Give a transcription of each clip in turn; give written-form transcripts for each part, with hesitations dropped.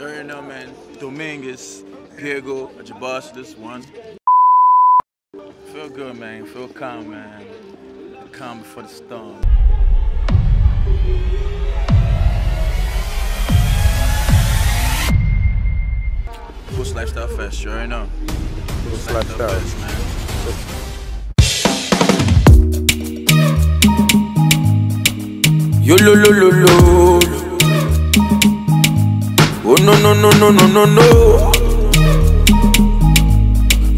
You already know, man. Dominguez, Diego, at your boss, this one. Feel good, man. Feel calm, man. Calm before the storm. Boost Lifestyle Fest, you already know. Boost Lifestyle Fest, man. Yo lo lo lo lo. Oh no no no no no no no.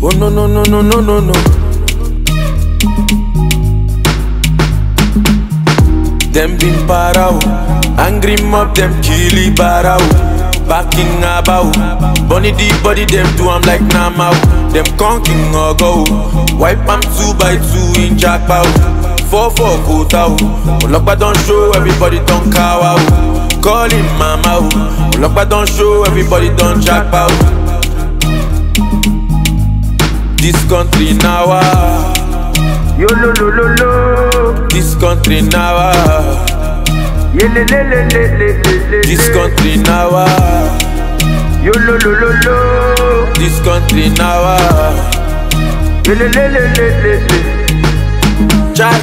Oh no no no no no no no. Them been parao, angry mob them killy barao. Backing about, bunny the body them do I'm like Namao. Them conking or go, wipe am 2x2 in jackpot. 4-4 quota, Olokpa don't show, everybody don't cow out. Call him mama, Olokpa don't show, everybody don't jackpot. This country now, yo lo lo lo lo. This country now, yeah le le le le le. This country now, yo lo lo lo lo. This country now, yeah le le le le le. Chai,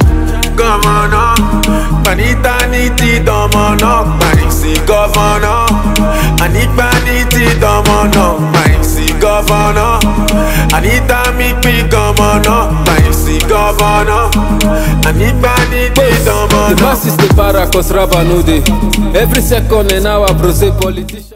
governor, panita niti domono, panisi governor, anita niti domono, panisi governor, anita mi governor, panisi governor, anita niti domono. The masses they para cause rubber no day. Every second an hour, bro, say politician.